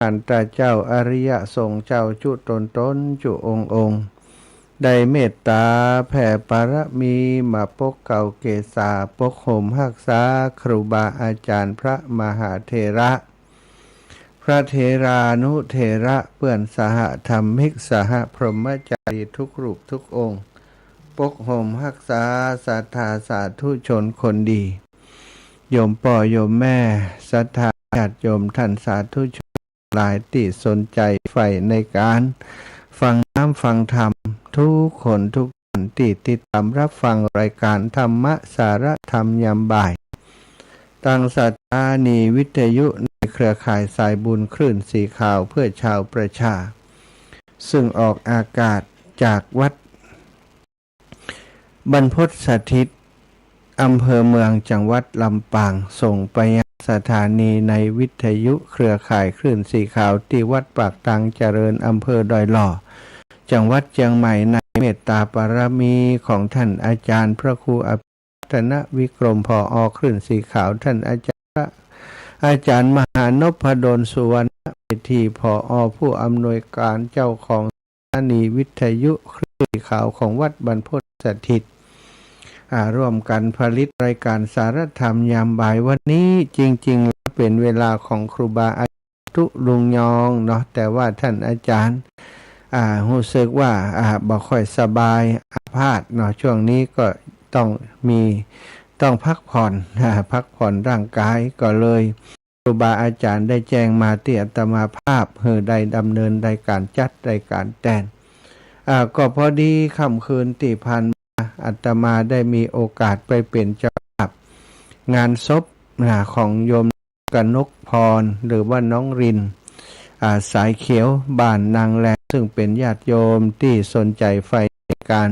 อันตาเจ้าอริยสงฆ์เจ้าจุตนจุองค์ได้เมตตาแผ่ปารมีมาปกเก่าเกษาปกห่มรักษาครูบาอาจารย์พระมหาเถระพระเถรานุเถระเปื่อนสหธรรมิกสหพรหมจารีทุกรูปทุกองค์ปกห่มรักษาศรัทธาสาธุชนคนดีโยมพ่อโยมแม่ศรัทธาญาติโยมท่านสาธุชนหลายที่สนใจใฝ่ในการฟังน้ำฟังธรรมทุกคนทุกท่านที่ติดตามรับฟังรายการธรรมะสารธรรมยามบ่ายตั้งสถานีวิทยุในเครือข่ายสายบุญคลื่นสีขาวเพื่อชาวประชาซึ่งออกอากาศจากวัดบรรพตสถิตอำเภอเมืองจังหวัดลำปางส่งไปยังสถานีในวิทยุเครือข่ายคลื่นสีขาวที่วัดปากตังเจริญอำเภอดอยหล่อจังหวัดเชียงใหม่ในเมตตาปารมีของท่านอาจารย์พระครูอภิรัตนวิกรมผอ.คลื่นสีขาวท่านอาจารย์มหานพดลสุวรรณเมธีผอ.ผู้อำนวยการเจ้าของสถานีวิทยุคลื่นสีขาวของวัดบรรพตสถิตร่วมกันผลิตรายการสารธรรมยามบ่ายวันนี้จริงๆแล้วเป็นเวลาของครูบาอาจารย์ทุลุงยองเนาะแต่ว่าท่านอาจารย์รู้สึกว่าบ่ค่อยสบายอาพาธเนาะช่วงนี้ก็ต้องพักผ่อนร่างกายก็เลยครูบาอาจารย์ได้แจ้งมาที่อาตมาภาพได้ดำเนินรายการจัดรายการแต่งก็พอดีค่ำคืนที่ผ่านอาตมาได้มีโอกาสไปเป็นเจ้าภาพงานศพของโยมกนกพรหรือว่าน้องรินสายเขียวบ้านนางแลซึ่งเป็นญาติโยมที่สนใจใฝ่ในการ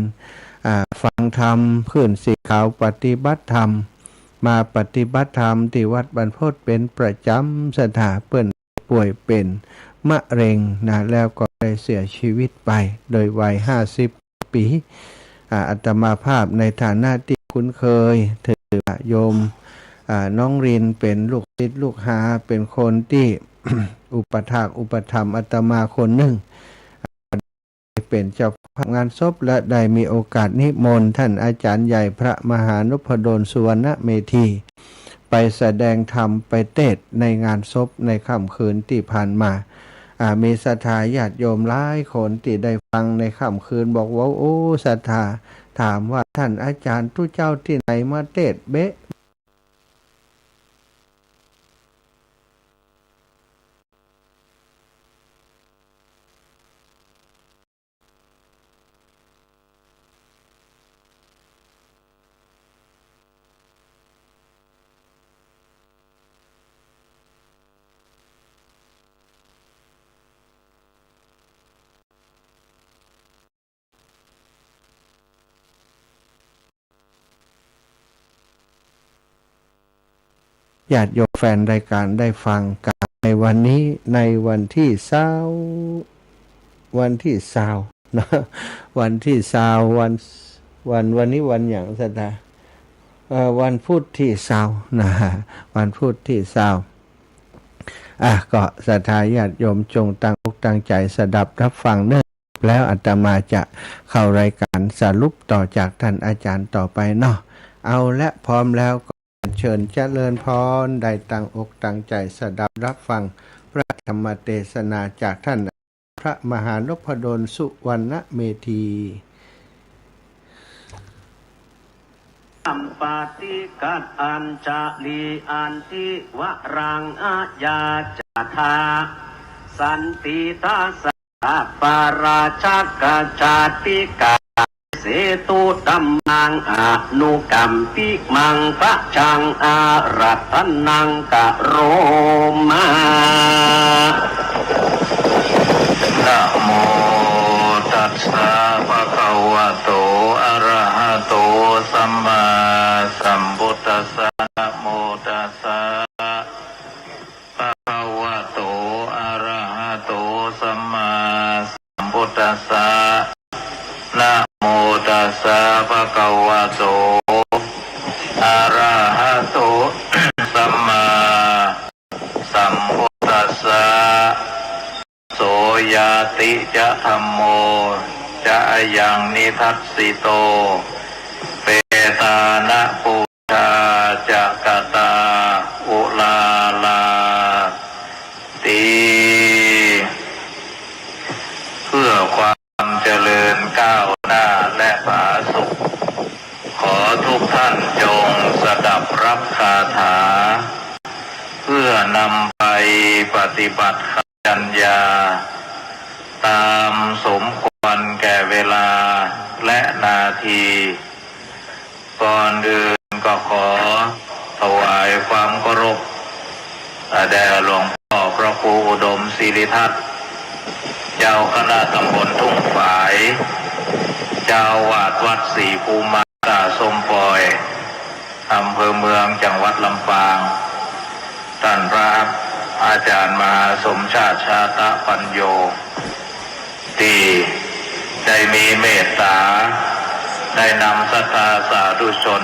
ฟังธรรมขึ้นสีขาวปฏิบัติธรรมมาปฏิบัติธรรมที่วัดบรรพตเป็นประจำสถาเปิ้นป่วยเป็นมะเร็งแล้วก็ได้เสียชีวิตไปโดยวัย50 ปีอาตมาภาพในฐานะที่คุ้นเคยถือโยมน้องรินเป็นลูกศิษย์ลูกหาเป็นคนที่ อุปถากอุปถัมภ์อาตมาคนหนึ่งเป็นเจ้าภาพงานศพและได้มีโอกาสนิมนต์ท่านอาจารย์ใหญ่พระมหานพดลสุวรรณเมธีไปแสดงธรรมไปเทศน์ในงานศพในค่ำคืนที่ผ่านมามีศรัทธาญาติโยมหลายคนที่ได้ฟังในค่ำคืนบอกว่าโอ้ศรัทธาถามว่าท่านอาจารย์ทุเจ้าที่ไหนมาเทศน์เบ๊ะญาติโยมแฟนรายการได้ฟังกันในวันนี้ในวันที่20นะวันที่20วันนี้วันอย่างสัตย์วันพุธที่20นะวันพุธที่20ก็ศรัทธาญาติโยมจงตั้งอกตั้งใจสดับรับฟังเนื่องแล้วอาตมาจะเข้ารายการสรุปต่อจากท่านอาจารย์ต่อไปเนาะเอาและพร้อมแล้วเชิญเจริญพรได้ตั้งอกตั้งใจสดับรับฟังพระธรรมเทศนาจากท่านพระมหานพดลสุวรรณเมธีสัมปติกัตอัญจลีอันติวรังอาญาจธาสันติตาสัพปาราชกจาติกาเสตุตัมมังอนุกัมปิมังพระชังอารัตนังกะโรมานะโมตัสสะภะคะวะโตอะระหะโตสัมมาสัมพุทธัสสะนะโมตัสสะภะคะวะโตอะระหะโตสัมมาสัมพุทธัสสะนะโมตัสสะภะคะวะโตอะระหะโตสัมมาสัมพุทธัสสะ ยาติจะธัมโมจะยังนิทัสสิโตเปตานะปูชาจะกตาอุลาลาตีเพื่อความเจริญก้าวหน้าและผาสุขขอทุกท่านจงสดับรับคาถาเพื่อนำไปปฏิบัติปัญญาตามสมควรแก่เวลาและนาทีก่อนอื่นก็ขอถวายความเคารพแด่หลวงพ่อพระครูอุดมศิริทัตน์เจ้าคณะตำบลทุ่งฝายเจ้าวาดวัดศรีภูมาตาสมปอยอำเภอเมืองจังหวัดลำปางท่านพระอาจารย์มหาสมชาติชาตปัญโยที่ได้มีเมตตาได้นำศรัทธาสาธุชน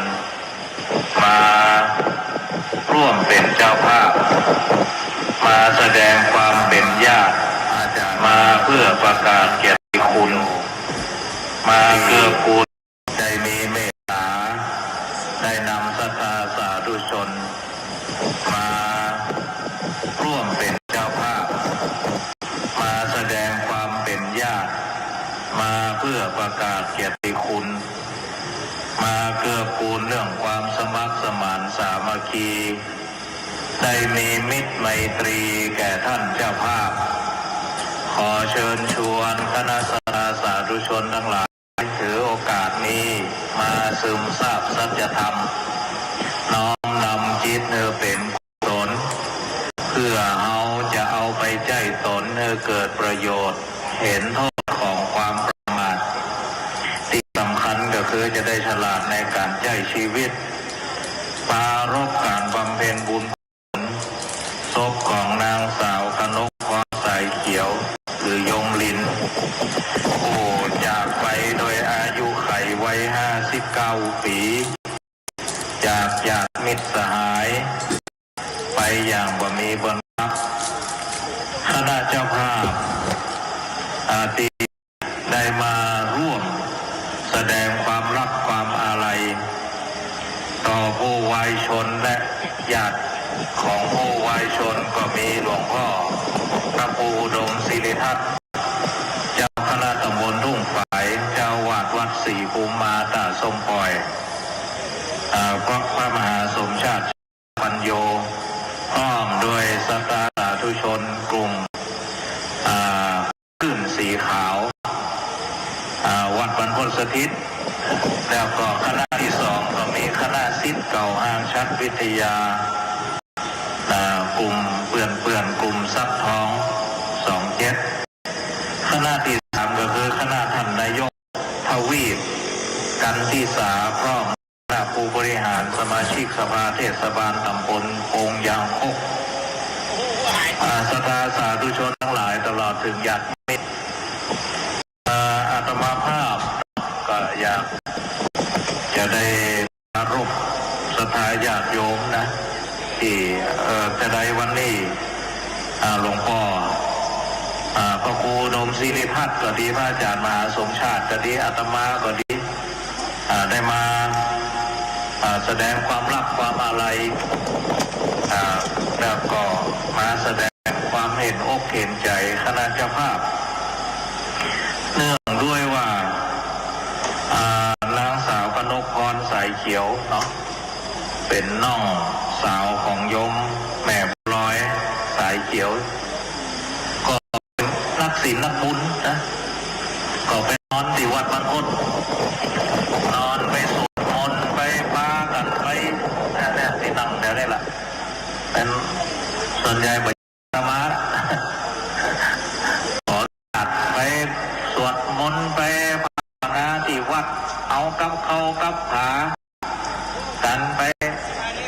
มาร่วมเป็นเจ้าภาพมาแสดงความเป็นญาติมาเพื่อประกาศเกียรติคุณมาเกื้อกูลได้มีเมตตาได้นำศรัทธาสาธุชนมาร่วมเป็นเจ้าภาพมาแสดงความเป็นญาติมาเพื่อประกาศเกียรติคุณมาเกื้อกูลเรื่องความสมัครสมานสามัคคีได้มีมิตรไมตรีแก่ท่านเจ้าภาพขอเชิญชวนคณะสาธุชนทั้งหลายถือโอกาสนี้มาซึมซาบสัจธรรมน้อมนำจิตเป็นกุศลเพื่อเอาจะเอาไปใจตนให้เกิดประโยชน์เห็นโทษของความประมาทที่สำคัญก็คือจะได้ฉลาดในการใช้ชีวิตปรารภการบำเพ็ญบุญศพของนางสาวกนกพรสายเขียวหรือยงลินผู้จากไปโดยอายุไขวัย59 ปีจากญาติมิตรสหายไปอย่างบ่มีบนรับคณะเจ้าภาพอาทิได้มาร่วมแสดงความรักความอาลัยต่อผู้วายชนและญาติของผู้วายชนก็มีหลวงพ่อพระครูอุดมศิริทัตน์เจ้าคณะตำบลทุ่งฝายเจ้าวาดวัดศรีภูมาตาสมปอยพระมหาสมชาติปัญโยพร้อมด้วยสาธุชนกลุ่มขึ้นสีขาววัดบรรพตสถิตแล้วก็คณะที่สองก็มีคณะศิษย์เก่าห้างชัดวิทยากลุ่มเปื่อนกลุ่มซับทอง27คณะที่สามก็คือคณะท่านนายกทวีปกันที่สาพร้อมคณะผู้บริหารสมาชิกสภาเทศบาลตำบลโป่งยางคกศรัทธาสาธุชนทั้งหลายตลอดถึงญาติมิตรอาตมาภาพก็อยากจะได้ปรารภศรัทธาญาติโยมนะที่จะได้วันนี้หลวงพ่อพระครูอุดมศิริทัตน์ก็ดีพระอาจารย์มหาสมชาติก็ดีอาตมาก็ดีได้มาแสดงความรักความอาลัยแล้วก็มาแสดงความเห็นอกเห็นใจคณะเจ้าภาพเนื่องด้วยว่านางสาวกนกพรสายเขียวเนาะเป็นน้องสาวของโยมแม่บุญลอยสายเขียวก็เป็นนักศีลนักบุญนะก็ไปนอนที่วัดบรรพตนอนไปสวดมนต์ไปปากันไปเนี่ยที่นั่งเดี๋ยวนี้แหละเป็นส่วนใหญ่ไปธรรมะขอตัดไปสวดมนต์ไปภาวนาที่วัดเอากับเขากับขากันไป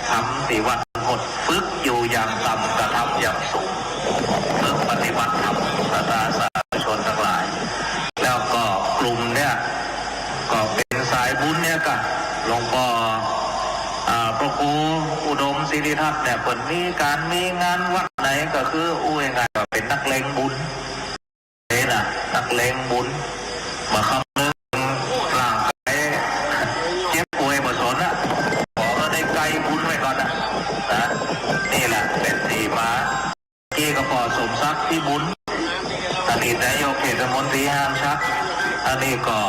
ทำที่วัดหดฝึกอยู่อย่างต่ำกระทำอย่างสูงฝึกปฏิบัติธรรมศรัทธาสาธุชนทั้งหลายแล้วก็กลุ่มเนี่ยก็เป็นสายบุญเนี่ยก็หลวงพ่อพระครูอุดมศิริทัตน์เนี่ยเปิดมีการมีงานวัดไหนก็คือยังไงก็เป็นนักเลงบุญ เลงบุญมาคำนึงร่างกายเจ็บป่วยบสนอ่ะขอได้ไกลบุญไว้ก่อนนะนี่แหละเป็นที่มาที่กระปอสมศักดิ์ที่บุญอดีตนายกเทศมนตรีห้ามชักอันนี้ก็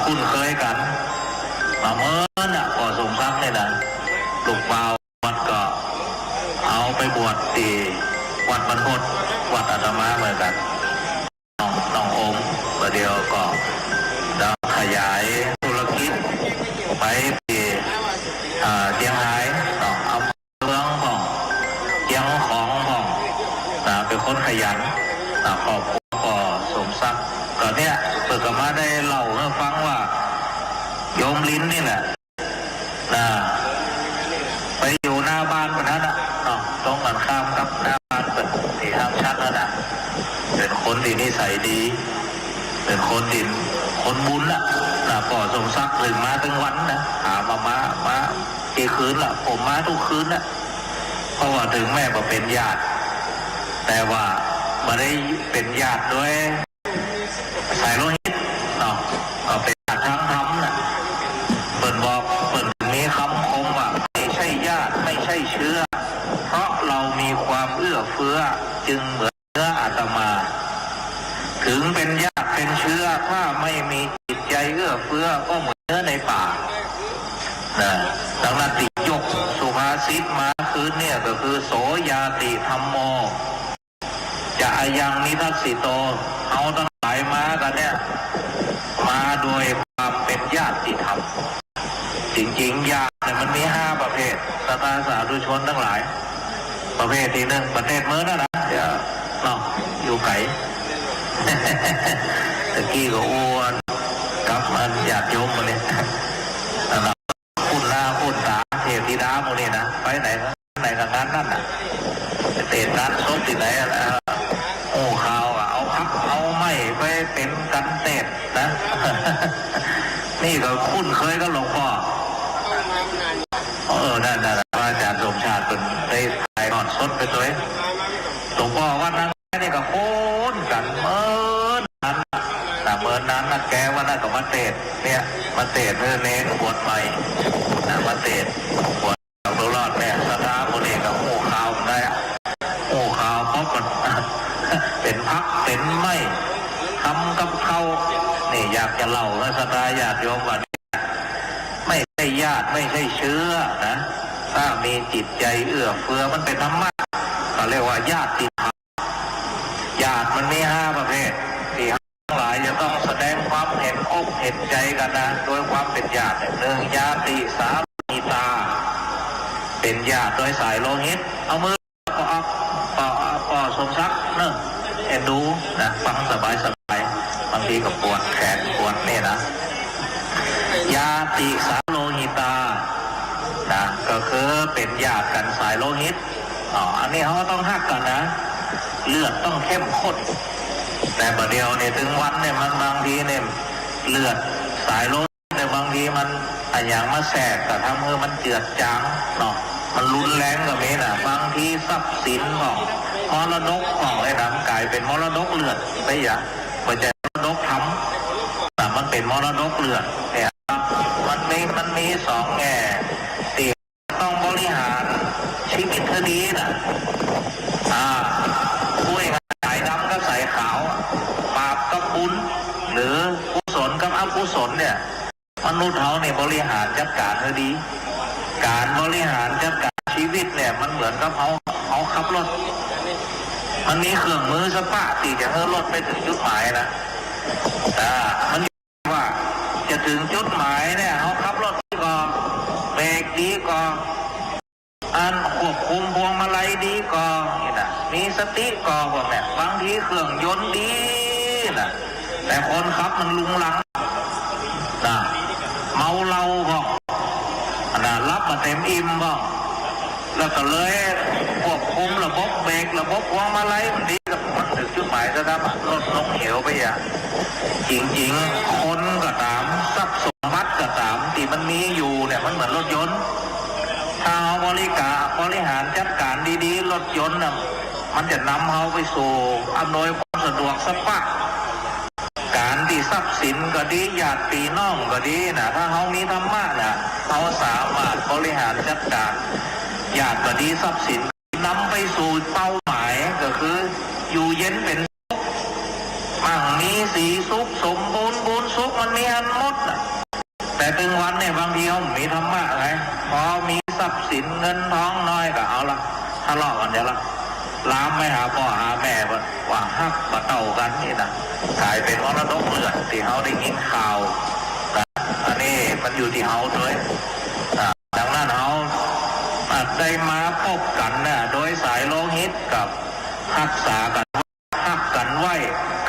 คุ้นเคยกันมาเมื่อน่ะปอสมศักดิ์เนี่ยนะลูกเปล่าวัดก็เอาไปบวชที่วัดบรรพตวัดอาตมาเหมือนกันน้ององค์ประเดี๋ยวก็ได้ขยายธุรกิจไปที่เชียงรายเอาเมืองของเชียงของของเป็นคนขยันขอบคุณก็สมศักดิ์ก็เนี่ยเปิดกับมาได้เล่าให้ฟังว่าโยมลิ้นนี่แหละไปอยู่หน้าบ้านคนนั้นตรงกันข้ามกับหน้าบ้านเปิดที่ห้ามชัดนั่นน่ะเป็นคนที่นิสัยดีเป็นคนดินคนบุญปอสมศักดิ์ถึงมาทั้งวันนะหามากี่คืนละผมมาทุกคืนนะเพราะว่าถึงแม่ก็เป็นญาติแต่ว่าไม่ได้เป็นญาติด้วยสายโลหิตก็เป็นญาติทางธรรมนะเปิดบอกเปิดมีคำคมว่าไม่ใช่ญาติไม่ใช่เชื้อเพราะเรามีความเอื้อเฟื้อจึงเหมือนเนื้ออาตมาถึงเป็นญาติเป็นเชื้อถ้าไม่มีจิตใจเอื้อเฟื้อก็เหมือนเนื้อในป่าดังนั้นติยกสุภาษิตมาคืนเนี่ยก็คือโสยาติธรรมโมจะยังนิทัสสิโตเอาทั้งหลายมากันเนี่ยมาโดยความเป็นญาติธรรมจริงๆญาติเนี่ยมันมี5ประเภทศรัทธาสาธุชนทั้งหลายประเภทที่หนึ่งประเทศเมื่อนั่นนะเดี๋ยวอยู่ไกลตะกี้ก็อ้วนกับมันญาติโยมมาเนี่ยคุณหน้าคุณตาเทพธิดาโมเนี่ยนะไปไหนกับงานนั่นน่ะเตะการซบที่ไหนโอ้ข่าวเอาพักเอาไม่ไปเป็นกันเตะนะนี่ก็คุ้นเคยก็หลวงพ่อนั่นอาจารย์สมชาติเป็นได้ถ่ายทอดสดไปตัวหลวงพ่อว่านั่งนี่ก็โค่นกันเมื่อนั้นนะแกว่าน่ากับมาเตะเนี่ยมาเตะเนื้อเน้นบวชใหม่มาเตะบวชตัวรอดเนี่ยสถาบุรีกับโอ้ข่าวได้โอ้ข่าวเพราะมันเป็นพักเป็นไม่ทำกับเขานี่อยากจะเล่าว่าสถาญาติโยมว่าไม่ใช่ญาติไม่ใช่เชื้อนะถ้ามีจิตใจเอื้อเฟื้อมันเป็นธรรมะเขาเรียกว่าญาติธรรมญาติมันมี5ประเภทที่ทั้งหลายจะต้องแสดงความเห็นอกเห็นใจกันนะโดยความเป็นญาติหนึ่งญาติสามีตาเป็นญาติโดยสายโลหิตเอามือปอสมศักดิ์เอ็นดูนะฟังสบายบางทีก็ปวดแขนปวดนี่นะญาติสาโลหิตาก็คือเป็นญาติกันสายโลหิตอันนี้เขาก็ต้องหักกันนะเลือดต้องเข้มข้นแต่ประเดี๋ยวเนี่ยถึงวันเนี่ยมันบางทีเนี่ยเลือดสายโลหิตเนี่ยบางทีมันอย่างมาแสกแต่ทำให้มันเจือจางมันรุนแรงกับนี้นะบางทีทรัพย์สินของมรดกของไอ้ดำกลายเป็นมรดกเลือดไปอย่างมันจะมรดกทำแต่มันเป็นมรดกเลือดเนี่ยมันมี2แง่ที่ต้องบริหารชีวิตเธอดีนะคุยกันสายดำกับสายขาวบาปกับบุญหรือกุศลกับอกุศลเนี่ยมนุษย์เขาเนี่ยบริหารจัดการเธอดีการบริหารจัดการชีวิตเนี่ยมันเหมือนกับเขาขับรถมันมีเครื่องมือสปาตีจะให้รถไปถึงจุดหมายนะมันว่าจะถึงจุดหมายเนี่ยเขาขับรถดีก่อนเบรกดีก่อนควบคุมพวงมาลัยดีก่อนนี่นะมีสติก่อนพวกเนี่ยบางทีเครื่องยนต์ดีนะแต่คนขับมันลุงลังเมาเหล้าก็รับมาเต็มอิ่มบ้างแล้วก็เลยควบคุมระบบเบรกระบบพวงมาลัยมันดีกับมันถึงจุดหมายจะทำรถลงเหวไปจริงๆคนก็ตามทรัพย์สมบัติก็ตามที่มันมีอยู่เนี่ยมันเหมือนรถยนต์ถ้าบริหารจัดการดีๆรถยนต์น่ะมันจะนำเขาไปสู่อำนวยความ สะดวกสบายการที่ทรัพย์สินก็ดีญาติพี่น้องก็ดีนะถ้าเขามีธรรมะนะเขาสามารถบริหารจัดการญาติก็ดีทรัพย์สินนำไปสู่เป้าหมายก็คืออยู่เย็นเป็นสุขมั่งมีสีสุขสมบูรณ์บุญสุขมันมีอันหมดนะแต่ถึงวันเนี่ยบางทีเขามีธรรมะไงพอมีทรัพย์สินเงินทองน้อยก็เอาละทะเลาะกันเดี๋ยวละล้ามไม่หาพ่อหาแม่ว่าฮักมาเต่ากันนี่นะกลายเป็นมรดกเลือดที่เขาได้ยินข่าวนะอันนี้มันอยู่ที่เขาด้วยดังนั้นเขาอาจได้มาพบกันนะโดยสายโลหิตกับรักษากันฮักกันไว้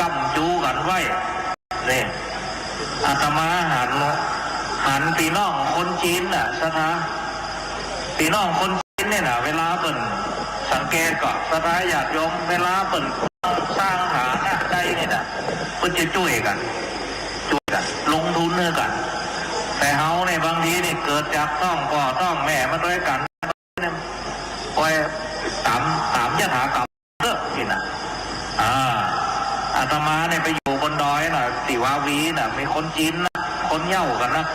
กำจูกันไว้นี่อาตมาหันพี่น้องคนจีนน่ะสถาพี่น้องคนจีนเนี่ยนะเวลาเปิ่นสังเกตก่อนสถาญาติโยมเวลาเปิ่นสร้างฐานะได้เนี่ยนะเปิ่นจะช่วยกันลงทุนเนื้อกันแต่เฮาเนี่ยบางทีเนี่ยเกิดจากต้องพ่อต้องแม่มาด้วยกันคอยตามยถากรรมเลิกกินนะอาตมาเนี่ยไปอยู่บนดอยน่ะติวาวีน่ะมีคนจีนนะคนเหย้ากันนะ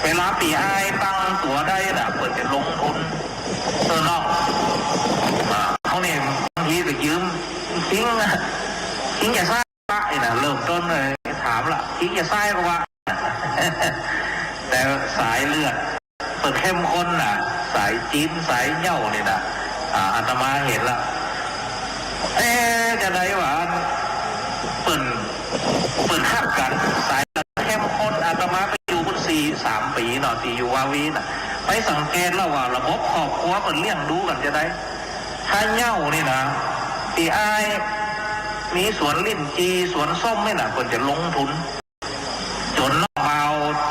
เวลาปีอ้ายตั้งตัวได้น่ะเปิดจะลงทุนนอกเขาเนี่ยบางทีก็ยืมทิ้งอย่าซ่าไอ้น่ะเริ่มต้นเลยถามละทิ้งอย่าซ่าก็ว่า แต่สายเลือดเปิดเข้มข้นน่ะสายจีนสายเหย้าเนี่ยนะอาตมาเห็นละจะได้ว่าเปิ่นหักกันสายเข้มข้นอาตมาไปอยู่บน3 ปีเนาะที่อยู่วาวีน่ะไปสังเกตแล้วว่าระบบครอบครัวเปิ่นเลี้ยงดูกันจะได้ถ้าเหย้านี่นะที่อ้ายมีสวนลิ้นจีสวนส้มนี่นะเปิ่นจะลงทุนจนน้องเบา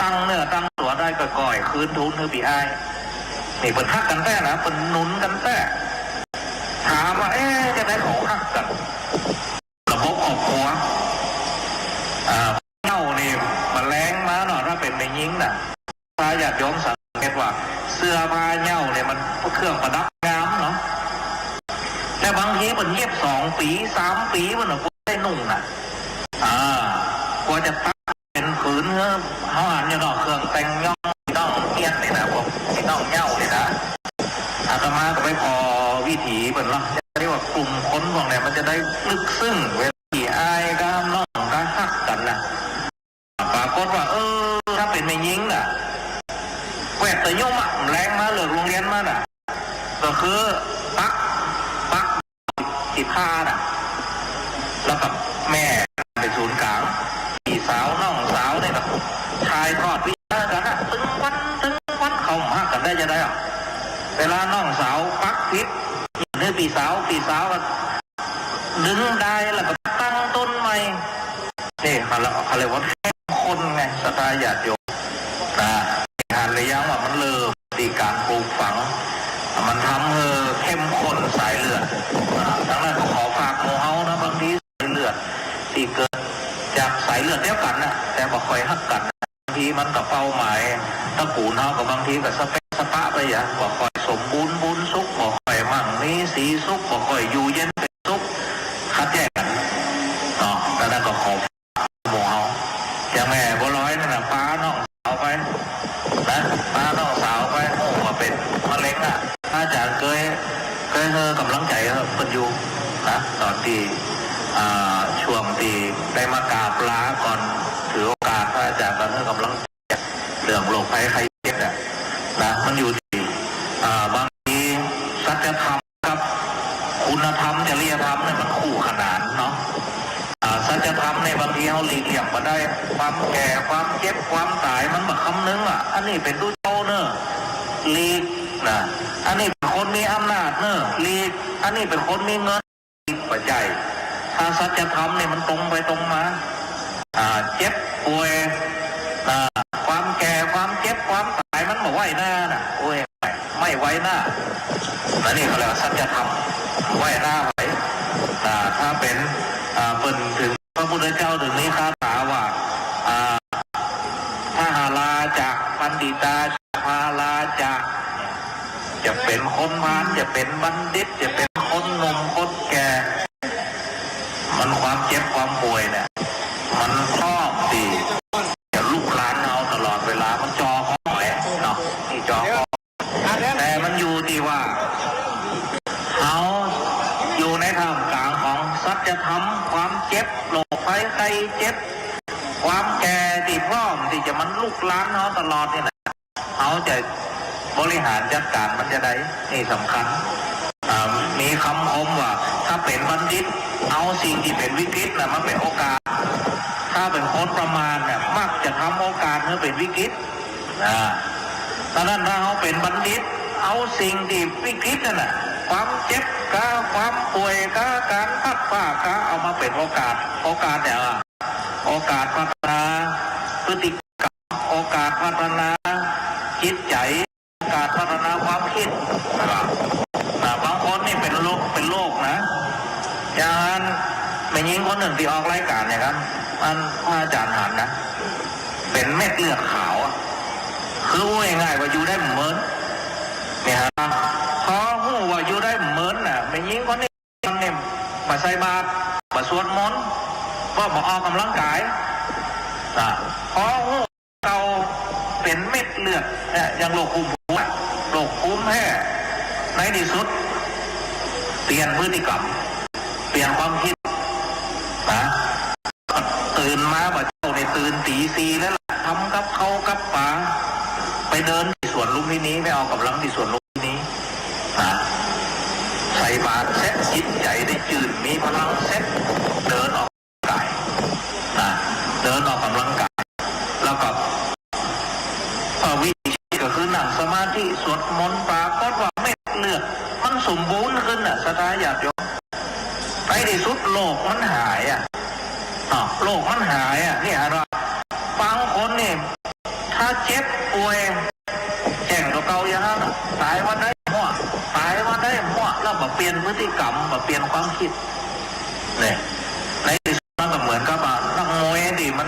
ตั้งเนื้อตั้งตัวได้ก็ก่อยคืนทุนคือพี่อ้ายนี่เปิ่นหักกันแต่นะเปิ่นหนุนกันแต่ถามว่าจะได้ของหักกันระบบครอบครัวเหย้านี่มันแรงมาเนาะถ้าเป็นในยิงน่ะพาญาติโยมสังเกตว่าเสื้อผ้าเหย้าเนี่ยมันเครื่องประดับงามเนาะแต่บางทีมันเย็บ2 ปี3 ปีมันก็ได้นุ่งน่ะกว่าจะตัดเป็นผืนเขาอ่านเนี่ยเนาะเครื่องแต่งย่องต้องเทียนนี่นะพวกที่ต้องเหย้านี่นะอาตมาก็ไปพอวิถีเปิดละเรียกว่ากลุ่มคนพวกเนี่ยมันจะได้ลึกซึ้งเวลาที่อายก้ามน้องก้าฮักกันนะปรากฏว่าถ้าเป็นในยิงน่ะแหวกแต่ย่อมแรงมาเลิกโรงเรียนมาน่ะก็คือปัก15น่ะแล้วกับแม่เป็นศูนย์กลางพี่สาวน้องสาวเนี่ยกับชายทอดวิชากันนะตึงวันเขาฮักกันได้จะได้อ่ะเวลาน้องสาวปักพิษนี่พี่สาวก็ดึงได้แล้วก็ตั้งต้นใหม่นี่เขาเรียกว่าเข้มข้นไงศรัทธาญาติโยมงานระยะว่ามันเลิกดีการปลูกฝังมันทำเข้มข้นสายเลือดดังนั้นก็ขอฝากโมเฮานะบางทีสายเลือดที่เกิดจากสายเลือดเดียวกันนะแต่บ่ค่อยฮักกันบางทีมันกับเป้าหมายถ้าปูนเฮากับบางทีกับสเปสปะไปอย่าบ่ค่อยสมบูรณ์บุญสุขบ่ค่อยมั่งมีสีสุขบ่ค่อยอยู่เย็นเป็นสุขคัดแยกกันเนาะดังนั้นก็ขอโมเฮาอย่างแม่บัวลอยนั่นน่ะป้าน้องสาวไปนะป้าน้องสาวไปมาเป็นมะเร็งอาจารย์เคยกำลังใจเปิดอยู่นะตอนที่ช่วงที่ได้มากราบลาก่อนถือโอกาสพระอาจารย์ก็ให้กำลังใจเรื่องโรคภัยไข้เจ็บนะมันอยู่ที่บางทีสัจธรรมกับคุณธรรมจริยธรรมเนี่ยมันคู่ขนานเนาะสัจธรรมในบางทีเขาหลีกเลี่ยงมาได้ความแก่ความเจ็บความตายมันแบบคำนึงอันนี้เป็นตู้โตเนอะลีกนะอันนี้เป็นคนมีอำนาจเนอะลีกอันนี้เป็นคนมีเงินปัจจัยถ้าสัจธรรมเนี่ยมันตรงไปตรงมาเจ็บป่วยความแก่ความเจ็บความตายมันบอกไว้หน้าน่ะโอ้ยไม่ไว้หน้าแล้วนี่เขาเรียกว่าสัจธรรมไว้หน้าไว้ถ้าเป็นเป็นถึงพระพุทธเจ้าถึงนี้คาถาว่าถ้าหาลาจากปันดิตาพาลาจากจะเป็นคนพาลจะเป็นบัณฑิตจะเป็นคนหนุ่มคนแก่มันความ เจ็บความป่วยเนี่ยมันชอบดีจะลูกหลานเอาตลอดเวลามันจอห้องแหละเนาะนี่จอห้องแต่มันอยู่ที่ว่าเขาอยู่ในท่ามกลางของสัจธรรมความเจ็บโรคภัยไข้เจ็บความแก่ที่พร้อมที่จะมันลูกหลานเขาตลอดเนี่ยนะเขาจะบริหารจัดการมันจะได้นี่สำคัญมีคำคมว่าถ้าเป็นบัณฑิตเอาสิ่งที่เป็นวิกฤตนะมาเป็นโอกาสถ้าเป็นคนประมาณเนี่ยมักจะทำโอกาสให้เป็นวิกฤตดังนั้นถ้าเขาเป็นบัณฑิตเอาสิ่งที่วิกฤตนั่นแหละความเจ็บกาความป่วยกาการพัดผ้ากาเอามาเป็นโอกาสเนี่ยโอกาสพัฒนาพฤติกรรมโอกาสพัฒนาจิตใจโอกาสพัฒนาความคิดบางคนนี่เป็นโรคนะอย่างนั้นไม่ยิงคนหนึ่งที่ออกรายการเนี่ยครับมันอาจารย์หันนะเป็นเม็ดเลือดขาวคือง่ายๆว่าอยู่ได้เหมือนเนี่ยครับพอหูว่าอยู่ได้เหมือนน่ะไม่ยิงคนนี้เนี่ยมาใส่บาตรมาสวดมนต์ก็มาออกกำลังกายพอหูเกาเป็นเม็ดเลือดอย่างโรคภูมิแพ้ในที่สุดเปลี่ยนพฤติกรรมเปลี่ยนความคิดนะตื่นมาว่าเจ้าในตื่นตีสี่แล้วล่ะทำกับเขากับป่าไปเดินที่สวนลุมพินีไม่เอากับหลังที่สวนลุมพินีนะใส่บาตรเซ็ตจิตใจได้จืดมีพลังเซ็ตเดินออกกายนะเดินออกกำลังกายแล้วก็วิธีก็คือนั่งสมาธิสวดมนต์ปรากฏว่าเม็ดเลือดมันสมบูรณ์ขึ้นศรัทธาญาติโยมในที่สุดโรคมันหายโรคมันหายนี่อะไรบางคนนี่ถ้าเจ็บป่วยแจ้งตัวเก่าอย่างนั้นตายวันได้มั่วแล้วมาเปลี่ยนพฤติกรรมมาเปลี่ยนความคิดเนี่ยในที่สุดมันก็เหมือนกับนักมวยที่มัน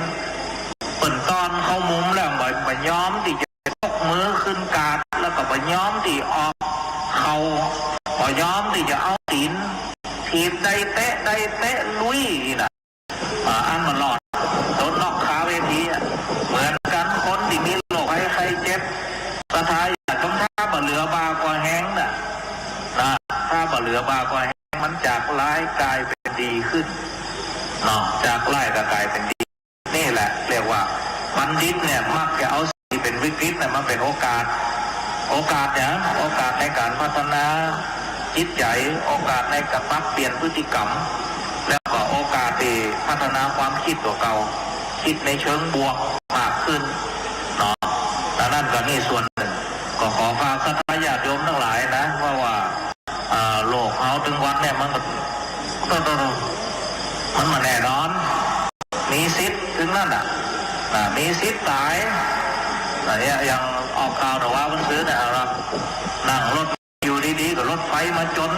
เปิดตอนเข้ามุมแล้วมันย้อมที่จะยกมือขึ้นกาดแล้วก็มันย้อมที่ออกเข่าพอย้อมที่จะเอาตีนถีบได้เตะลุยนะอันมันหลอดโดนนอกขาเวทีเหมือนกันคนที่มีโรคใครเจ็บสะท้ายต้องท่าบะเหลือบากว่าแห้งนะถ้าบะเหลือบากว่าแห้งมันจากร้ายกลายเป็นดีขึ้นจากร้ายก็กลายเป็นดีนี่แหละเรียกว่าบัณฑิตเนี่ยมักจะเอาสิ่งเป็นวิกฤตเนี่ยมาเป็นโอกาสเนี่ยโอกาสในการพัฒนาจิตใจโอกาสในการปรับเปลี่ยนพฤติกรรมแล้วก็โอกาสที่พัฒนาความคิดตัวเก่าคิดในเชิงบวกมากขึ้นดังนั้นก็นี่ส่วนหนึ่งก็ขอฝากศรัทธาญาติโยมทั้งหลายนะว่าโลกเขาถึงวันเนี่ยมันมาแน่นอนมีสิทธิ์ถึงนั่นมีสิทธิ์ตายเนี่ยยังออกข่าวแต่ว่ามันซื้อเนี่ยเรานั่งรถอยู่ดีๆกับรถไฟมาจน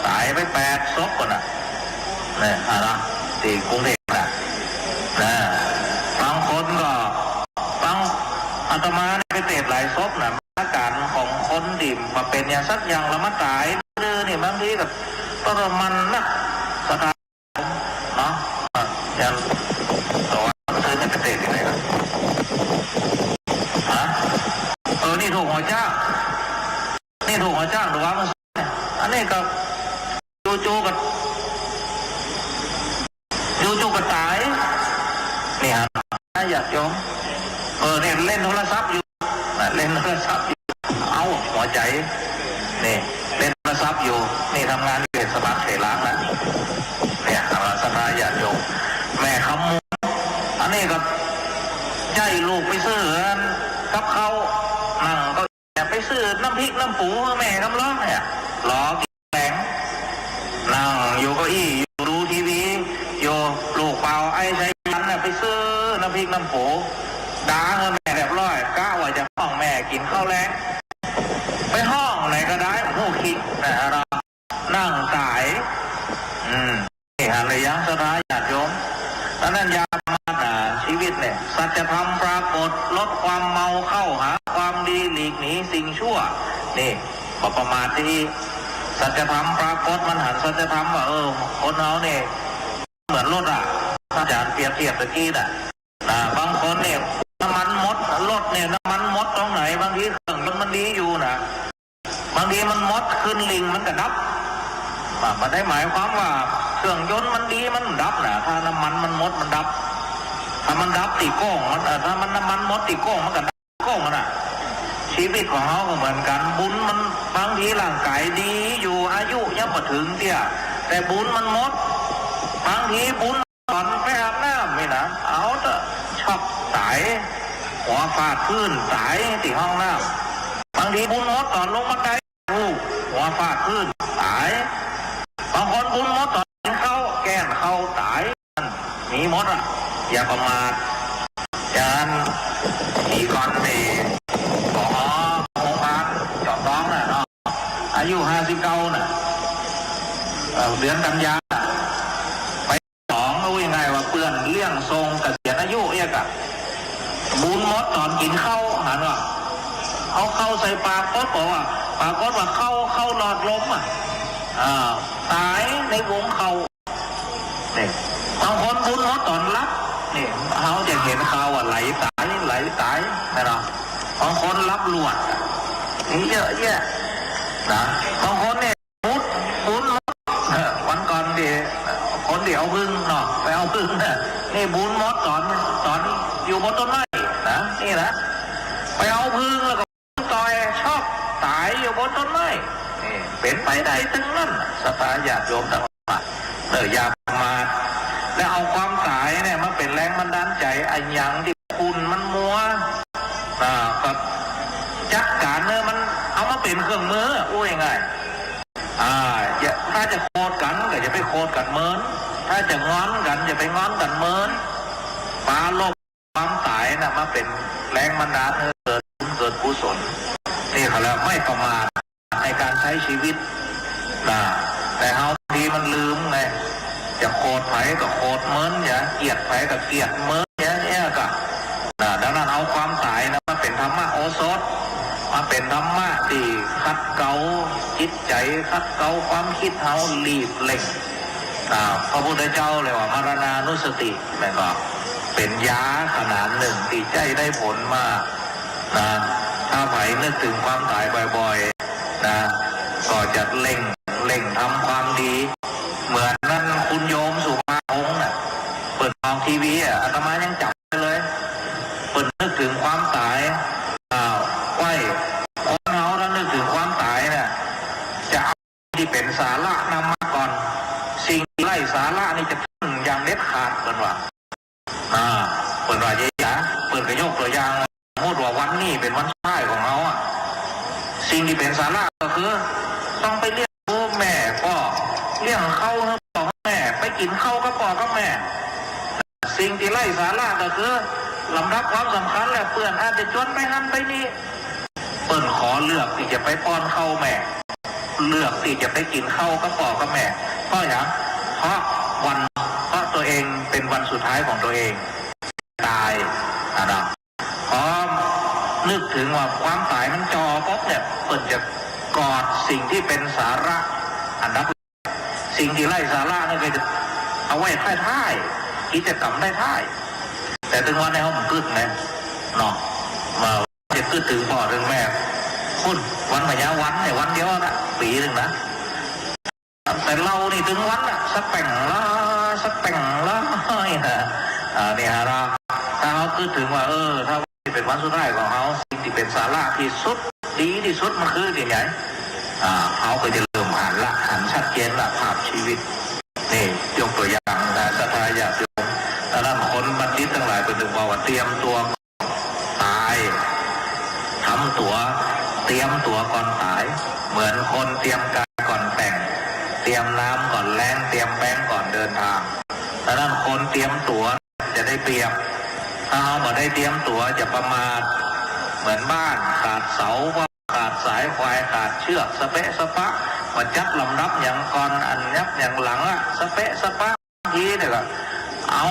ตายไป8 ศพก่อนเนี่ยที่กรุงเทพบางคนก็อาตมาไปเตะหลายศพอาการของคนดิ่มมาเป็นอย่างสักอย่างแล้วมาตายนี่บางทีกับก็มันนะสถานอย่างตัวซื้อจะไปเตะที่ไหนครับนี่ถูกหัวจ้างหรือว่ามันอันนี้ก็จูกับตายนี่ฮะอยากยอมเนี่ยเล่นโทรศัพท์อยู่เอาหัวใจนี่เล่นโทรศัพท์อยู่นี่ทำงานอยู่สมัครเขล้างนะเนี่ยสถานอยากยอมแม่คำมูอันนี้ก็ใจลูกไปซื้อกับเขานั่งก็ไปซื้อน้ำพริกน้ำปูแม่กำลังเนี่ยรอกินแกงนั่งอยู่เก้าอี้อยู่ดูทีวีอยู่ลูกเปล่าไอ้ใจยันไปซื้อน้ำพริกน้ำปูด่าแม่แบบร้อยก้าว่าจะห้องแม่กินข้าวแรงไปห้องไหนก็ได้หูคิดเรานั่งตายนี่อะไรยังสลายญาติโยมดังนั้นยามาชีวิตเนี่ยสัจธรรมปรากฏลดความเมาเข้าหาความดีหลีกหนีสิ่งชั่วนี่ประมาทที่สัจธรรมปรากฏมันหันสัจธรรมว่าคนเราเนี่ยเหมือน มือนรถอ่ะอาจารย์เปรียบเทียบตะกี้น่ะบางคนเนี่ยน้ำมันหมดรถเนี่ยน้ำมันหมดตรงไหนบางทีเครื่องมันดีอยู่นะบางทีมันหมดขึ้นลิงมันก็ดับมันได้หมายความว่าเครื่องยนต์มันดีมันดับนะถ้าน้ำมันมันหมดมันดับถ้ามันดับตีโก้งมันถ้ามันน้ำมันหมดตีโก้งมันก็ดับโก้งมันอ่ะชีวิตของเขาก็เหมือนกันบุญมันบางทีร่างกายดีอยู่อายุยังไม่ถึงเตี้ยแต่บุญมันหมดบางทีบุญตอนไปอาบน้ำไม่นะเอาแต่ชอบตายหัวฟาดพื้นตายที่ห้องน้ำบางทีบุญหมดตอนลงบันไดหัวฟาดพื้นตายบางคนบุญหมดตอนกินข้าวแก้มเข้าตายมีหมดอ่ะอย่าประมาทจานมีก่อนดีขอโรงพยาบาลจอดต้องน่ะเนาะอายุ59น่ะเดือนกันยาไป2รู้ยังไงว่าเปื่อนเลี้ยงทรงเกษียณอายุเอกอะบุญหมดตอนกินข้าวหันว่าเอาเข้าใส่ปากก็บอกว่าปากก็ว่าเข้าหลอดลมอ่ะตายในวงเขาเนี่ยบางคนบุญหมดตอนรับนี่เขาจะเห็นเขาว่าไหลตายนะเนาะบางคนรับลวดนี่เยอะแยะนะบางคนเนี่ยบุญวันก่อนดีคนเดียวพึ่งเนาะไปเอาพึ่งเนี่ยนี่บุญหมดตอนอยู่บนต้นไม้นะนี่นะไปเอาพึ่งแล้วก็ต่อยชอบตายอยู่บนต้นไม้นี่เป็นไปได้ทั้งนั้นสตาญาติโยมทั้งหลายอย่าประมาทแล้วเอาความตายเนี่ยมาเป็นแรงบันดาลใจอันยังที่คุณมันมัวกับจัดการเนี่ยมันเอามาเป็นเครื่องมืออุ้ยง่ายถ้าจะโคตรกันก็จะไปโคตรกันเมินถ้าจะงอนกันจะไปงอนกันเมินปาโลกความตายนะมาเป็นแรงบันดาลเกิดกุศลนี่เขาแล้วไม่ประมาทในการใช้ชีวิตแต่เอาทีมันลืมไงจะโคตรไผ่ก็โคตรเมินอย่าเกลียดไผ่ก็เกลียดเมินเนี่ยก็ดังนั้นเอาความตายนะมาเป็นธรรมะโอสถมาเป็นธรรมะที่คัดเกลาจิตใจคัดเกลาความคิดเฮารีบเร่งพระพุทธเจ้าเลยว่ามรณานุสติแม่ก็เป็นยาขนาดหนึ่งที่ใจได้ผลมากถ้าไผ่นึกถึงความตายบ่อยๆก็จะเร่งทำความดีเหมือนนั้นคุณโยมสุภาพงษ์เปิดมองทีวีอาตมายังจับเลยเปิดนึกถึงความตายไหวคนเฮาถ้านึกถึงความตายเนี่ยจะเอาที่เป็นสาระนำมาก่อนสิ่งที่ไร้สาระนี่จะทิ้งอย่างเด็ดขาดเปิดว่าเปิดว่าเยอะเปิดกระยกตัวอย่างพูดว่าวันนี้เป็นวันสุดท้ายของเราสิ่งที่เป็นสาระก็คือต้องไปเลี้ยงพ่อแม่พ่อเลี้ยงเขาพ่อแม่ไปกินข้าวก็พ่อกับแม่สิ่งที่ไร้สาระก็คือลำดับความสำคัญแล้วเปื่อนอาจจะจนไปนั่นไปนี่เปิ้นขอเลือกที่จะไปป้อนข้าวแม่เลือกที่จะไปกินข้าวก็พ่อกับแม่เพราะอย่างเพราะตัวเองเป็นวันสุดท้ายของตัวเองตายนะพร้อมนึกถึงว่าความตายมันจอปุ๊บเนี่ยเปิ้นจะกอดสิ่งที่เป็นสาระอันดับสิ่งที่ไร้สาระนี่ก็จะเอาไว้ท้ายกิจกรรมได้ท้ายแต่ถึงวันในห้องกึศนะเนาะมาจะกึศถึงพ่อถึงแม่คุณวันมายาวันเนี่ยวันเดียวนะปีหนึ่งนะแต่เรานี่ถึงวันน่ะสักแป่งละนี่ฮะเราถ้าเขาคือถึงว่าถ้าเป็นวันสุดท้ายของเขาสิ่งที่เป็นสาระที่สุดดีที่สุดมันคืออย่างไรเขาก็จะเริ่มหันชัดเจนละภาพชีวิตนี่ยกตัวอย่างนะศรัทธาญาติโยมดังนั้นคนบัณฑิตทั้งหลายเป็นถึงว่าเตรียมตัวตายทำตัวเตรียมตัวก่อนตายเหมือนคนเตรียมกายก่อนแต่งเตรียมน้ำก่อนแล้งเตรียมแป้งก่อนเดินทางดังนั้นคนเตรียมตัวจะได้เปรียบถ้าเราไม่ได้เตรียมตัวจะประมาทเหมือนบ้านขาดเสาขาดสายควายขาดเชือกสเปะสปะมาจัดลำดับอย่างก่อนอันยับอย่างหลังสเปะสปะทีเนี่ยก็เอา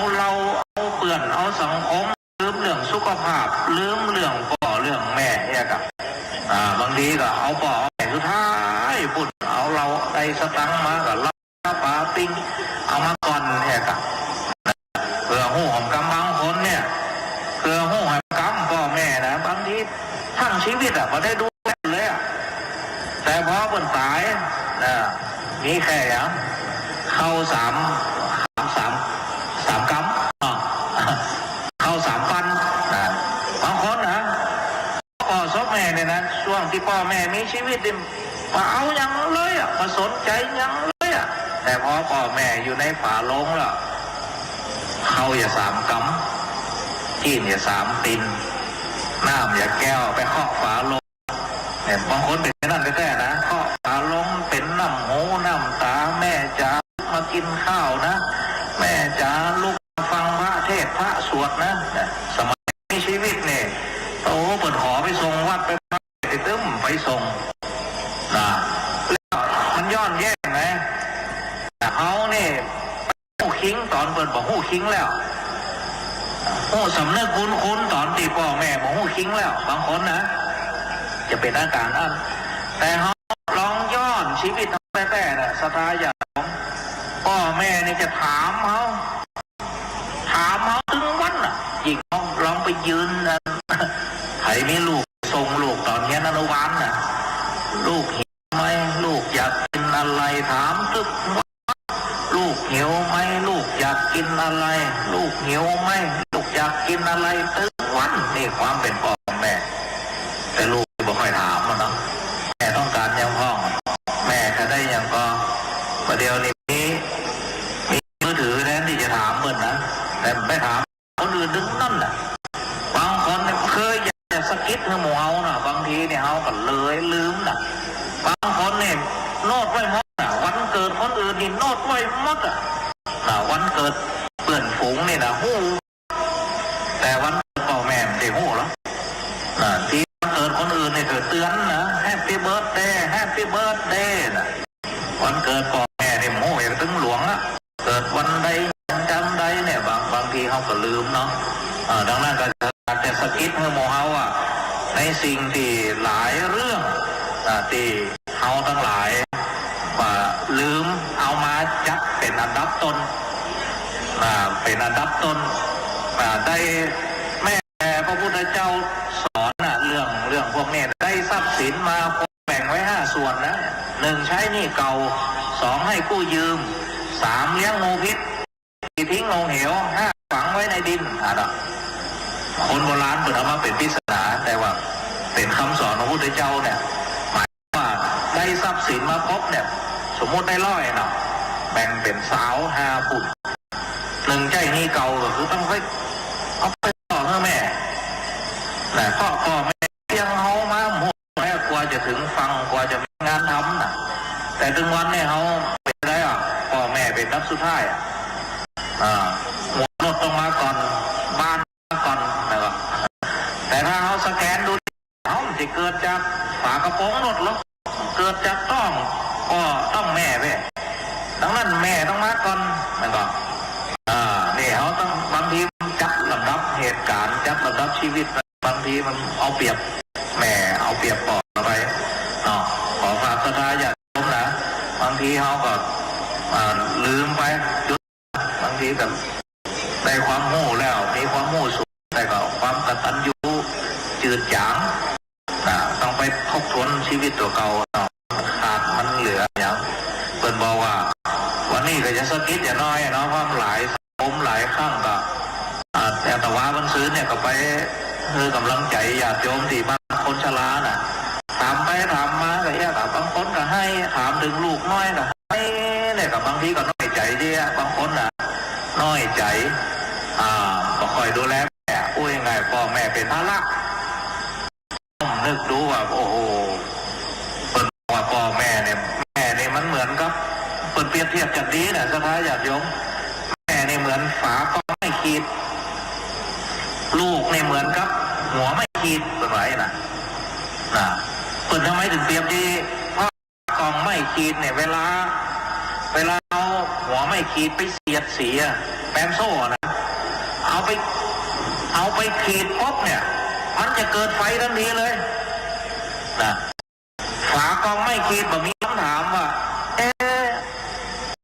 เปื่อนเอาสังคมลืมเรื่องสุขภาพลืมเรื่องพ่อเรื่องแม่เนี่ยกับบางทีก็เอาพ่อแม่สุดท้ายพูดเอาเราได้สตังค์มากับเราปาปิ้งเอามาก่อนเนี่ยกับ มีแค่ยังเข้าสามกัมเข้า3 ปันนะบางคนนะพ่อซบแม่เนี่ยนะช่วงที่พ่อแม่มีชีวิตมาเอายังเลยอ่ะมาสนใจยังเลยอ่ะแต่พอพ่อแม่อยู่ในป่าลงแล้วเข้าอย่า3 กัมกินอย่า3 ตินน้ำอย่าแก้วไปเคาะฝาลงเนี่ยบางคนเป็นนั่นแท้ๆนะเคาะฝาลงเป็นน้ำหูน้ำตาแม่จ๋ามากินข้าวนะแม่จ๋าลูกมาฟังพระเทศน์พระสวดนะสมัยมีชีวิตเนี่ยโตเปิดขอไปส่งวัดไปตึ้มไปส่งนะแล้วมันย้อนแย่งไงเขาเนี่ยหู้คิงตอนเปิดบอกหู้คิงแล้วหู้สำนึกคุ้นตอนที่พ่อแม่บอกหู้คิงแล้วบางคนนะจะเป็นอาการอันแต่เขาลองย้อนชีวิตแต่น่ะสตาอย่างพ่อแม่นี่จะถามเขาถึงวันน่ะยิ่งลองไปยืนใครมีลูกส่งลูกตอนนี้อนุบาลน่ะลูกหิวไหมลูกอยากกินอะไรถามทุกวันลูกหิวไหมลูกอยากกินอะไรลูกหิวไหมลูกอยากกินอะไรทุกวันนี่ความเป็นพ่อแม่แต่ลูกไม่ค่อยถามมันเนาะแม่ต้องการยังพ่อแม่จะได้ยังก็ประเดี๋ยวนี้มีมือถือแทนที่จะถามเพื่อนนะแต่ไม่ถามคนอื่นดึงนั่นน่ะบางคนเคยอยากจะสกิดให้หมูเอาน่ะบางทีเนี่ยเอาก็เลยลืมน่ะบางคนเนี่ยโน้ตไว้หมดน่ะวันเกิดคนอื่นนี่โน้ตไว้หมดอ่ะวันเกิดเพื่อนฝูงนี่นะหู้แต่วันเกิดพ่อแม่ไม่หู้หรอกที่วันเกิดคนอื่นเนี่ยเตือนนะแฮปปี้เบิร์ธเดย์น่ะวันเกิดพ่อแม่เนี่ยโม่อย่างตึงหลวงอะเกิดวันใดจำใดเนี่ยบางทีเขาก็ลืมเนาะดังนั้นก็จะสกิดให้โมเขาอะในสิ่งที่หลายเรื่องที่เขาทั้งหลายลืมเอามาจัดเป็นอันดับต้นได้แม่พระพุทธเจ้าสอนเรื่องพวกนี้ได้ทรัพย์สินมาแบ่งไว้5 ส่วนนะ1ใช้หนี้เก่า2ให้กู้ยืม3เลี้ยงงูพิษ4ทิ้งลงเหว5ฝังไว้ในดินคนโบราณเปิดเอามาเป็นปริศนาแต่ว่าเป็นคำสอนของพระพุทธเจ้าเนี่ยหมายว่าได้ทรัพย์สินมาครบเนี่ยสมมติได้100เนาะแบ่งเป็นสาว5 ปุ่น1ใช้หนี้เก่าก็คือต้องเอาไปต่อให้แม่พ่อแม่เลี้ยงเขามาหมดแม่กว่าจะถึงฟังกว่าจะมีงานทำน่ะแต่ถึงวันเนี่ยเขาเป็นไรพ่อแม่เป็นนับสุดท้ายหัวรถต้องมาก่อนบ้านมาก่อนนะครับแต่ถ้าเขาสแกนดูเขาจะเกิดจากฝากระโปรงรถแล้วเกิดจากต้องแม่ไปดังนั้นแม่ต้องมาก่อนนะครับนี่เขาต้องบางทีจับลำดับเหตุการณ์จับลำดับชีวิตบางทีมันเอาเปรียบแม่เอาเปรียบพ่อไปขอฝากศรัทธาญาติโยมนะบางทีเขาก็ลืมไปจุดบางทีกับได้ความโง่แล้วมีความโง่สูงแต่ก็ความกตัญญูจืดจางต้องไปทบทวนชีวิตตัวเก่าขาดมันเหลืออย่างเปิ่นบอกว่าวันนี้ก็จะสกิดอย่าน้อยเนาะเพราะหลายหลายครั้งก็แต่ว่าวันซื้อเนี่ยก็ไปคือกำลังใจญาติโยมที่บ้านคนชราน่ะถามไปถามมาก็บางคนก็ให้ถามถึงลูกน้อยก็ให้เนี่ยกับบางทีก็น้อยใจดีบางคนน้อยใจก็คอยดูแลแม่ยังไงพ่อแม่เป็นภาระนึกดูว่าโอ้โหเป็นว่าพ่อแม่เนี่ยมันเหมือนกับเป็นเปรียบเทียบกันดีนะสภาญาติโยมแม่เนี่ยเหมือนฝากองไม่ขีดลูกเนี่ยเหมือนกับหัวไม่ขีดเป็นไรนะเปิดทำไมถึงเปรียบดีเพราะกองไม่ขีดเนี่ยเวลาเอาหัวไม่ขีดไปเสียแปมโซ่นะเอาไปขีดปุ๊บเนี่ยมันจะเกิดไฟทันทีเลยฝากองไม่ขีดแบบมีคำถามว่า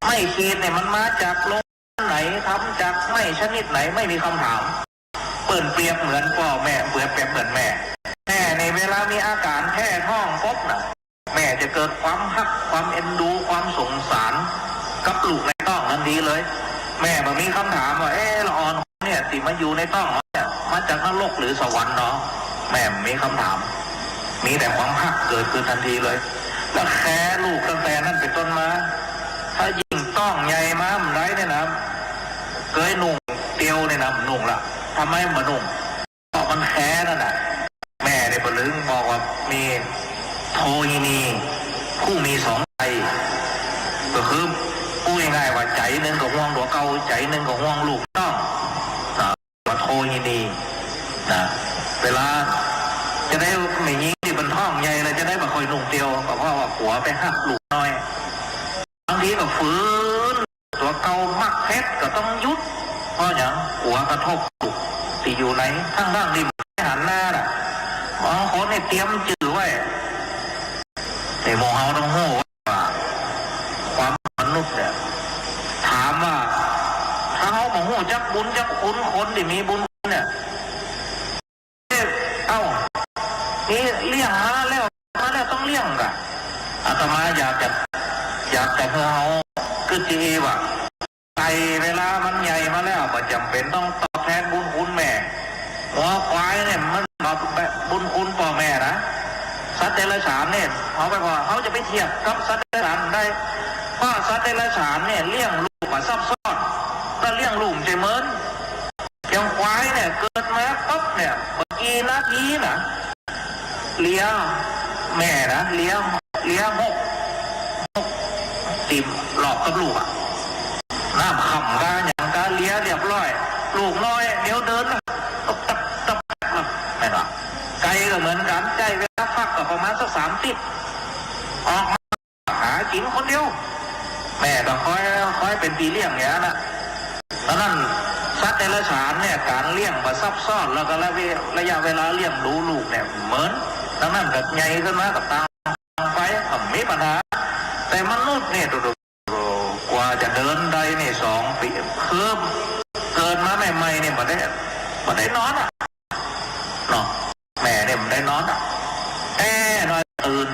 ไม่ขีดเนี่ยมันมาจากโรงไหนทำจากไม่ชนิดไหนไม่มีคำถามเปิ่นเปรียบเหมือนพ่อแม่เปรียบเหมือนแม่ในเวลามีอาการแพ้ท้องปุ๊บแม่จะ จะเกิดความฮักความเอ็นดูความสงสารกับลูกในต้องทันทีเลยแม่แบบมีคำถามว่าละออนเนี่ยติมาอยู่ในต้องเนี่ยมาจากนรกหรือสวรรค์เนาะแม่มีคำถามมีแต่ความฮักเกิดขึ้นทันทีเลยแล้วแค่ลูกตั้งแต่นั้นเป็นต้นมาถ้ายิ่งต้องใหญ่มาไรเนี่ยนะเคยนุ่งเตียวเนี่ยนะนุ่งละทำไมมานุ่งเพราะมันแค่นั่นน่ะแม่ในปลึงบอกว่ามีโทยินีผู้มีสองใจก็คือพูดง่ายๆว่าใจหนึ่งก็ห่วงหัวเก่าใจหนึ่งก็ห่วงลูกต้องว่าโทยินีนะเวลาจะได้ไม่ยิงที่บนท้องใหญ่เลยจะได้มาคอยนุ่งเตียวก็เพราะว่าหัวไปหักลูกน้อยบางทีก็ฟื้นตัวเก่ามักเพชรก็ต้องยุดเพราะอย่างหัวกระทบลูกที่อยู่ไหนข้างล่างริมหันหน้าน่ะบางคนเนี่ยเตรียมจืดไว้ในโมเฮาต้องโห่ว่าความมนุษย์เนี่ยถามว่าถ้าเขาโมโหจักบุญจักคุณคนที่มีบุญเนี่ยนี่เลี้ยงมาแล้วต้องเลี้ยงกันอาตมาอยากจะให้เขาคือจีว่าไก่เวลามันใหญ่มาแล้วมันจำเป็นต้องตอบแทนบุญคุณแม่หัวควายเนี่ยมันตอบบุญคุณพ่อแม่นะสัตว์เดรัจฉานเนี่ยเขาไปว่าเขาจะไปเทียบกับสัตว์เดรัจฉานได้เพราะสัตว์เดรัจฉานเนี่ยเลี้ยงลูกมาซับซ้อนถ้าเลี้ยงลูกจะเหมือนอย่างควายเนี่ยเกิดมาปุ๊บเนี่ยเมื่อกี้นาทีนะเลี้ยงแม่นะเลี้ยงหกติมหลอกกับลูกอ่ะน้ำขำกันอย่างการเลี้ยเรียบร้อยลูกน้อยเดี๋ยวเดินตับไม่หรอกไก่ก็เหมือนกันไก่เวลาฟักก็ประมาณสัก30ออกมาหากินคนเดียวแม่ก็คอยเป็นปีเลี้ยงอย่างนั้นแล้วนั่นสัตว์เดรัจฉานเนี่ยการเลี้ยงมาซับซ้อนแล้วก็ระยะเวลาเลี้ยงดูลูกเนี่ยเหมือนดังนั้นก็ใหญ่ขึ้นมากับตามไปไม่ปัญหาแต่มนุษย์เนี่ยกว่าจะเดินได้เนี่ย2 ปีคือเกิดมาใหม่ๆเนี่ยมันได้นอนอ่ะเนาะแม่เนี่ยมันได้นอนอ่ะนอนตื่น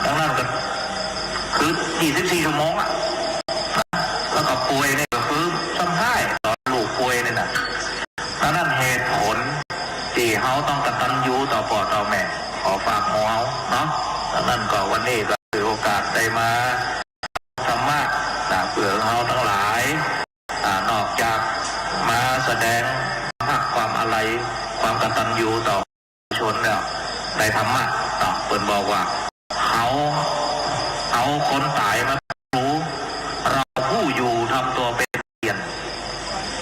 ดังนั้นก็คือ24 ชั่วโมงอ่ะแล้วก็ป่วยเนี่ยก็คือซ้ำให้ตอนลูกป่วยเนี่ยนะดังนั้นเหตุผลที่เขาต้องกตัญญูต่อพ่อต่อแม่ขอฝากหัวเขาเนาะดังนั้นก็วันนี้ก็ถือโอกาสได้มาธรรมะเพื่อเขาทั้งหลายนอกจากมาแสดงภาคความอะไรความกตัญญูต่อชนแล้วในธรรมะต่อเปิดบอกว่าเขาเอาคนตายมารู้เราผู้อยู่ทำตัวเป็นเปลี่ยน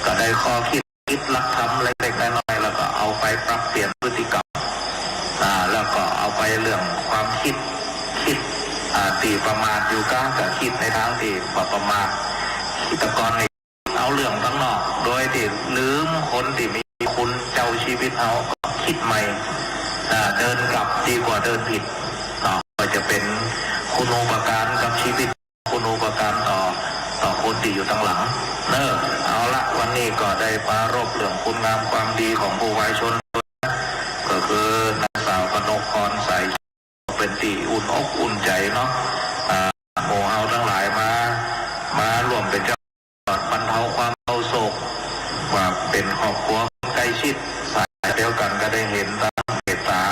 ก็ได้ข้อคิดหลักธรรมเล็กๆน้อยๆแล้วก็เอาไปปรับเปลี่ยนพฤติกรรมแล้วก็เอาไปเรื่องความคิดตีประมาทอยู่ก้ากับคิดในทางที่ประมาทคิดตะกอนในเอาเรื่องทั้งนอกโดยที่ลืมคนที่มีคุณเจ้าชีวิตเอาคิดใหม่เดินกลับดีกว่าเดินผิดก็จะเป็นคุณูปการกับชีวิตคุณูปการต่อคนที่อยู่ตั้งหลังเอาละวันนี้ก็ได้ปรารภเรื่องคุณงามความดีของผู้วายชนก็คือนางสาวกนกพรใสเป็นที่อุ่นอกอุ่นใจเนาะโมเฮาทั้งหลายมาร่วมเป็นเจ้าบรรเทาความเศร้าโศกว่าเป็นครอบครัวใกล้ชิดสายเดียวกันก็ได้เห็นตามเมตตา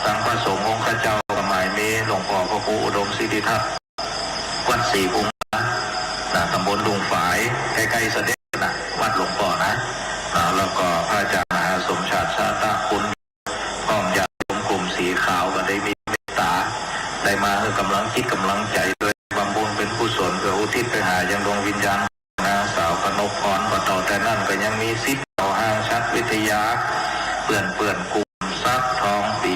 สังพระสงฆ์องค์ข้าเจ้าสมัยนี้หลวงพ่อพระครูอุดมศิริทัศน์วัดศรีภูมิตำบลลุงฝายใกล้ๆเสด็จวัดหลวงพ่อนะแล้วก็พระอาจารย์มหาสมชาติชาตะคุณพร้อมญาติกลุ่มสีขาวก็ได้มีเมตตาได้มาให้กำลังจิตกำลังใจด้วยบำบุญเป็นกุศลเพื่ออุทิศไปหายังดวงวิญญาณนางสาวกนกพรต่อแต่นั่นก็ยังมีซิปต่อห้างชัดวิทยาเปื่อนกลุ่มซักทองปี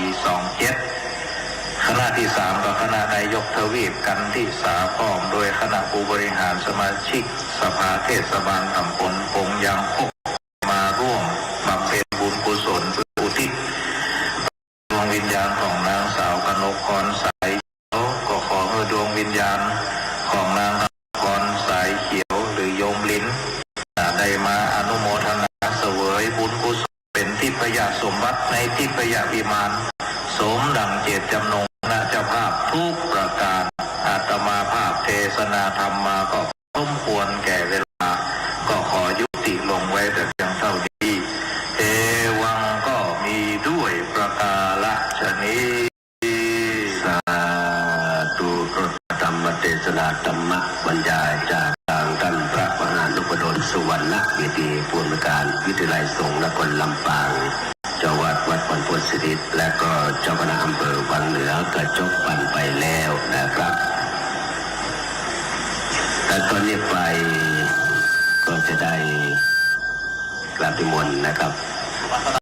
27คณะที่3กับคณะนายกทวีปกันที่3พร้อมโดยคณะผู้บริหารสมาชิกสภาเทศบาลตำบลปงยางพกมาร่วมบำเพ็ญบุญกุศลเพื่ออุทิศดวงวิญญาณของนางสาวกนกพรสายเขียวก็ขอให้ดวงวิญญาณของนางกนกพรสายเขียวหรือโยมลิ้นได้มาอนุโมทนาเสวยบุญกุศลเป็นทิพยสมบัติในทิพยวิมานสมดังเจตจำนงคณะเจ้าภาพ ทุกประการอาตมาภาพเทศนาธรรมมาก็สมควรแก่เวลาก็ขอยุติลงไว้แต่เพียงเท่านี้เอวังก็มีด้วยประกาศนี้สาธุธรรมเทศนาธรรมบรรยายจากทางท่านพระมหานุปดลสุวรรณเวทีผู้อำนวยการวิทยาลัยสงฆ์นครลำปางเจ้าวัดวัดพรพุทธสิริและก็เจ้าคณะอำเภอวังเหนือกระจบปันไปแล้วนะครับแต่ตอนนี้ไปก็จะได้กราบนิมนต์นะครับ